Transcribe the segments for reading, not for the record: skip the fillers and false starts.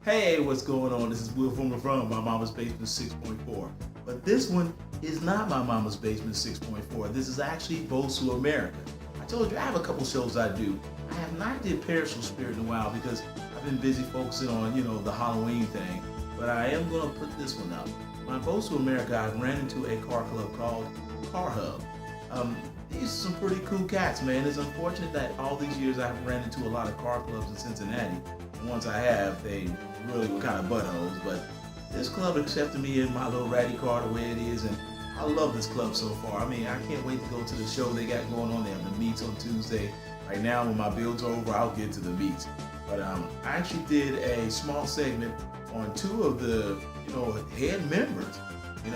Hey, what's going on? This is Will from My Mama's Basement 6.4. But this one is not My Mama's Basement 6.4. This is actually BOSU America. I told you I have a couple shows I do. I have not did Perishable Spirit in a while because I've been busy focusing on, the Halloween thing. But I am going to put this one up. My BOSU America, I ran into a car club called Car Hub. These are some pretty cool cats, man. It's unfortunate that all these years I haven't ran into a lot of car clubs in Cincinnati. And once I have, they really were kind of buttholes. But this club accepted me in my little ratty car the way it is, and I love this club so far. I mean, I can't wait to go to the show they got going on. They have the meets on Tuesday. Right now, when my build's over, I'll get to the meets. But I actually did a small segment on two of the, head members.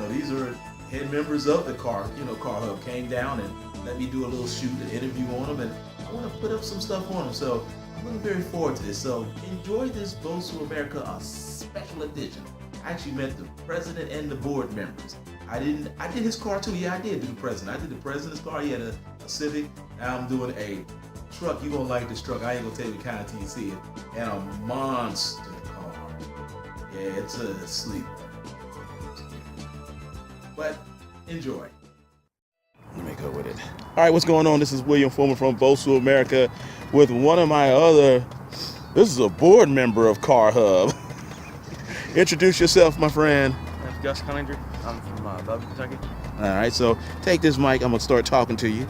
These are head members of the Car Hub came down and let me do a little shoot, an interview on them, and I want to put up some stuff on them. So I'm looking very forward to this. So enjoy this BOSU America, a special edition. I actually met the president and the board members. I did his car too. Yeah, I did do the president. I did the president's car. He had a Civic. Now I'm doing a truck. You're gonna like this truck. I ain't gonna tell you what kind until you see it. And a monster car. Yeah, it's a sleeper. But enjoy. Let me go with it. All right, what's going on? This is William Foreman from BOSU America with one of my this is a board member of Car Hub. Introduce yourself, my friend. I'm Gus Cunninger. I'm from Bellevue, Kentucky. All right, so take this mic. I'm gonna start talking to you.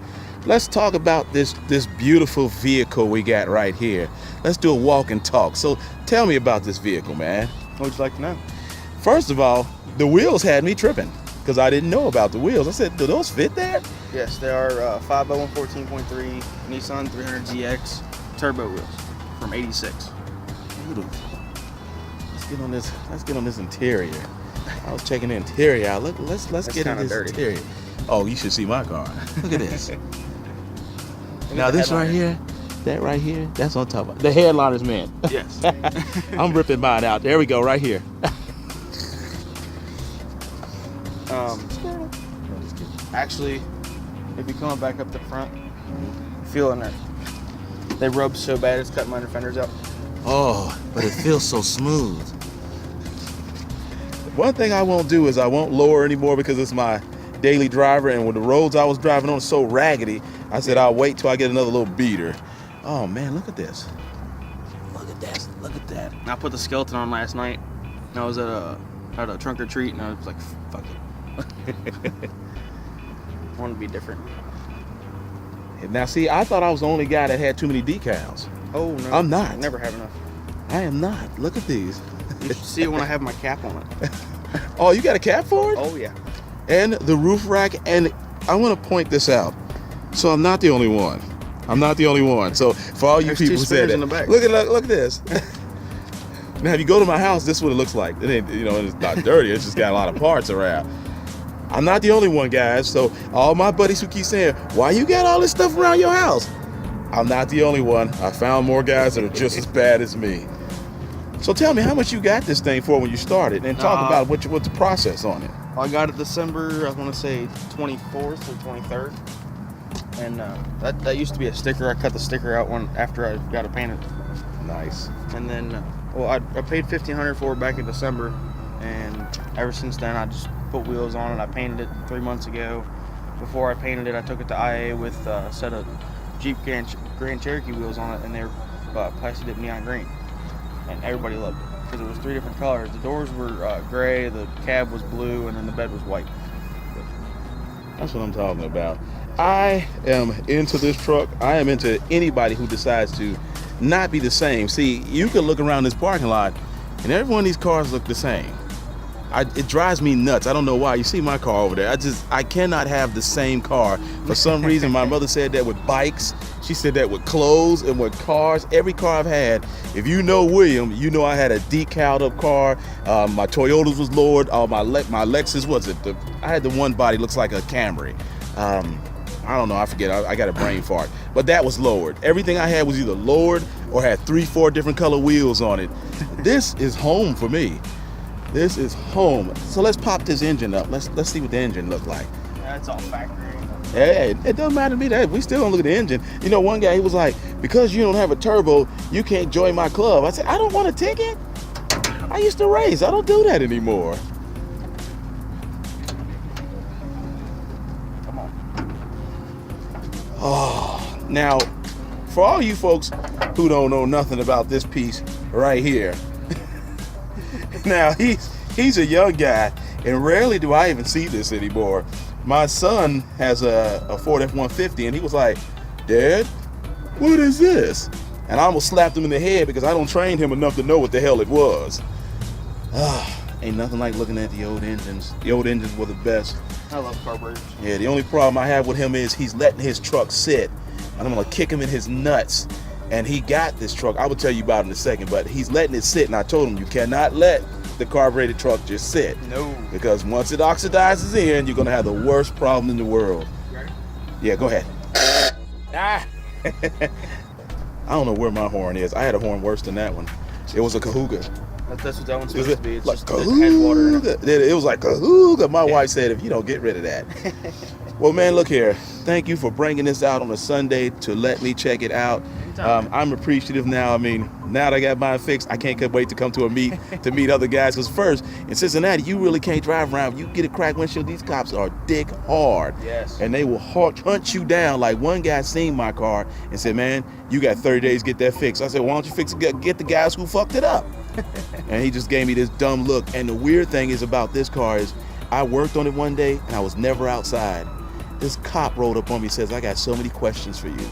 Let's talk about this beautiful vehicle we got right here. Let's do a walk and talk. So tell me about this vehicle, man. What would you like to know? First of all, the wheels had me tripping because I didn't know about the wheels. I said, do those fit there? Yes, they are 501 14.3 Nissan 300ZX turbo wheels from 86. Beautiful. Let's get on this interior. I was checking the interior out. Let's get in this dirty. interior. Oh, you should see my car. Look at this. Now this right here, that right here, that's on top of the headliner's man. Yes. I'm ripping mine out. There we go, right here. Actually, if you come back up the front, feel in there. They rub so bad it's cutting my under fenders out. Oh, but it feels so smooth. One thing I won't do is I won't lower anymore because it's my daily driver, and when the roads I was driving on are so raggedy, I said I'll wait till I get another little beater. Oh man, look at this. Look at that. Look at that. I put the skeleton on last night. I was at a trunk or treat, and I was like, fuck it. I want to be different. Now see, I thought I was the only guy that had too many decals. Oh no, I'm not. I never have enough. I am not. Look at these. You should see it when I have my cap on it. Oh, you got a cap for it? Oh yeah. And the roof rack, and I want to point this out. So I'm not the only one. I'm not the only one. So for all you There's people two who said spinners that, in the back. look at this. Now, if you go to my house, this is what it looks like. It ain't, it's not dirty. It's just got a lot of parts around. I'm not the only one, guys. So all my buddies who keep saying, why you got all this stuff around your house? I'm not the only one. I found more guys that are just as bad as me. So tell me how much you got this thing for when you started, and talk about what's the process on it. I got it December, I want to say 24th or 23rd. And that used to be a sticker. I cut the sticker out after I got it painted. Nice. And then, I paid $1,500 for it back in December, and ever since then I just put wheels on it. I painted it 3 months ago. Before I painted it, I took it to IA with a set of Jeep Grand Cherokee wheels on it, and they were plastic dip neon green, and everybody loved it because it was 3 different colors. The doors were gray, the cab was blue, and then the bed was white. That's what I'm talking about. I am into this truck. I am into anybody who decides to not be the same. See, you can look around this parking lot and every one of these cars look the same. It drives me nuts. I don't know why. You see my car over there. I cannot have the same car. For some reason, my mother said that with bikes. She said that with clothes and with cars. Every car I've had, if you know William, you know I had a decaled up car. My Toyotas was lowered. My Lexus, I had the one body looks like a Camry. I don't know, I forget, I got a brain fart. But that was lowered. Everything I had was either lowered or had 3-4 different color wheels on it. This is home for me. This is home. So let's pop this engine up. Let's see what the engine look like. Yeah, it's all factory. Hey, it doesn't matter to me that we still don't look at the engine. One guy, he was like, because you don't have a turbo, you can't join my club. I said, I don't want a ticket. I used to race. I don't do that anymore. Come on. Oh, now, for all you folks who don't know nothing about this piece right here, now he's a young guy, and rarely do I even see this anymore. My son has a Ford F-150, and he was like, "Dad, what is this?" And I almost slapped him in the head because I don't train him enough to know what the hell it was. Ain't nothing like looking at the old engines. The old engines were the best. I love carburetors. Yeah, the only problem I have with him is he's letting his truck sit, and I'm gonna kick him in his nuts. And he got this truck. I will tell you about it in a second, but he's letting it sit, and I told him you cannot let the carbureted truck just sit. No. Because once it oxidizes in, you're gonna have the worst problem in the world. Ready? Yeah, go ahead. Ah. I don't know where my horn is. I had a horn worse than that one. It was a Kahooga. That's what that one's Is supposed it to be. It's like just it had water in it. Kahooga? It was like Kahooga. My wife said, if you don't get rid of that. Well, man, look here. Thank you for bringing this out on a Sunday to let me check it out. I'm appreciative now. I mean, now that I got mine fixed, I can't wait to come to a meet to meet other guys. Because first, in Cincinnati, you really can't drive around. You get a cracked windshield, these cops are dick hard. Yes. And they will hunt you down. Like one guy seen my car and said, "Man, you got 30 days to get that fixed." I said, "Why don't you fix it? Get the guys who fucked it up." And he just gave me this dumb look. And the weird thing is about this car is I worked on it one day and I was never outside. This cop rolled up on me and says, "I got so many questions for you."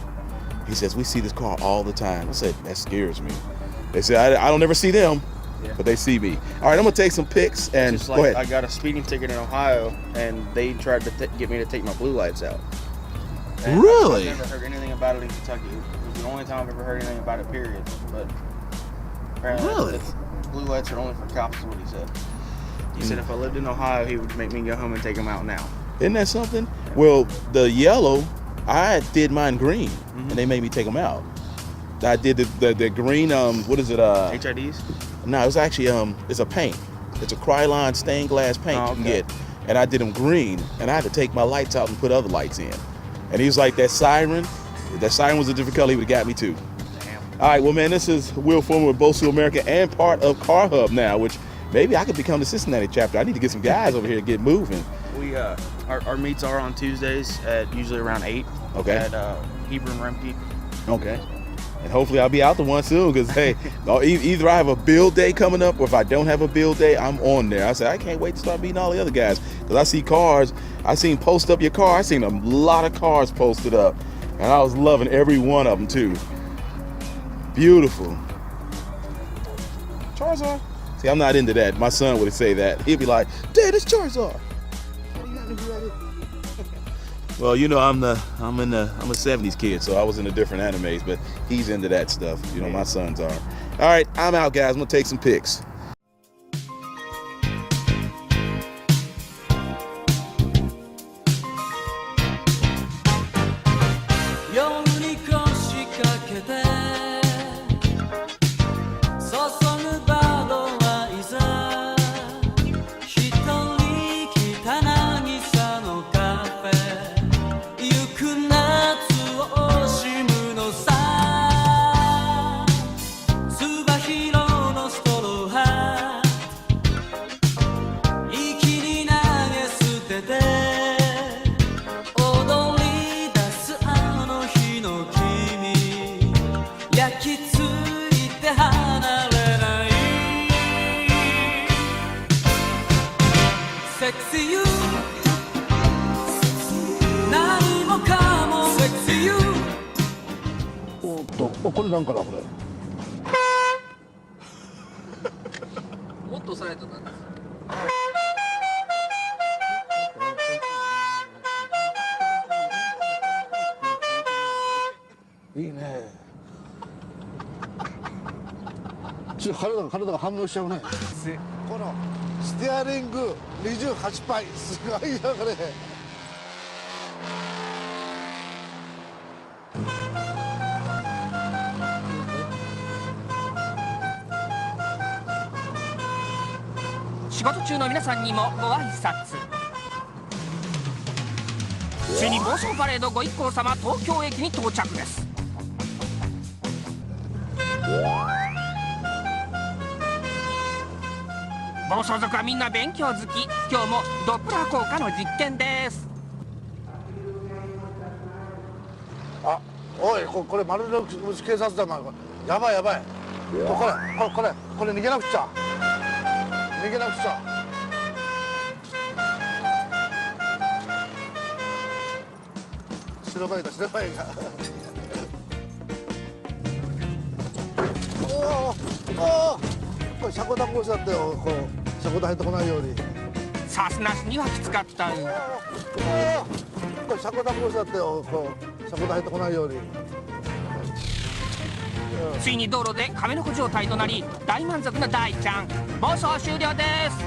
He says, "We see this car all the time." I said, "That scares me." They said, I don't ever see them, but they see me. All right, I'm gonna take some pics and Just go like ahead. I got a speeding ticket in Ohio, and they tried to get me to take my blue lights out. And Really? I've never heard anything about it in Kentucky. It was the only time I've ever heard anything about it, period. But apparently Really? the blue lights are only for cops, is what he said. He said if I lived in Ohio, he would make me go home and take them out now. Isn't that something? Well, the yellow, I did mine green, and they made me take them out. I did the green, what is it? HIDs? No, it's actually, it's a paint. It's a Krylon stained glass paint you can get. And I did them green, and I had to take my lights out and put other lights in. And he was like, that siren was a different color, he would have got me too. Damn. All right, well, man, this is Will Foreman with BOSU America and part of Car Hub now, which maybe I could become the Cincinnati chapter. I need to get some guys over here to get moving. We our meets are on Tuesdays at usually around 8. Okay. At Hebron Remke. Okay. And hopefully I'll be out the one soon because, hey, either I have a build day coming up or if I don't have a build day, I'm on there. I said, I can't wait to start meeting all the other guys because I see cars. I seen post up your car. I seen a lot of cars posted up and I was loving every one of them too. Beautiful. Charizard. See, I'm not into that. My son would say that. He'd be like, "Dad, it's Charizard." Well, you know, I'm a 70s kid, so I was into different animes, but he's into that stuff. You know, my sons are. All right, I'm out, guys. I'm gonna take some pics.これなんかだこれ。もっと抑えたな。いいね。ちょっと体が反応しちゃうね。このステアリング28倍すごいよこれ。仕事中の皆さんにもご挨拶。ついに暴走パレードご一行様東京駅に到着です。暴走族はみんな勉強好き。今日もドップラー効果の実験です。あ、おい、これ丸の内警察だな。やばいやばい。これ逃げなくちゃ。逃げなくちゃ。白バイだ白バイが。おお、これ車庫段越しだってよ。こう車庫段入ってこないように。さすなしにはきつかった。これ車庫段越しだってよ。こう車庫段入ってこないように。ついに道路で亀の子状態となり大満足な大ちゃん。暴走終了です。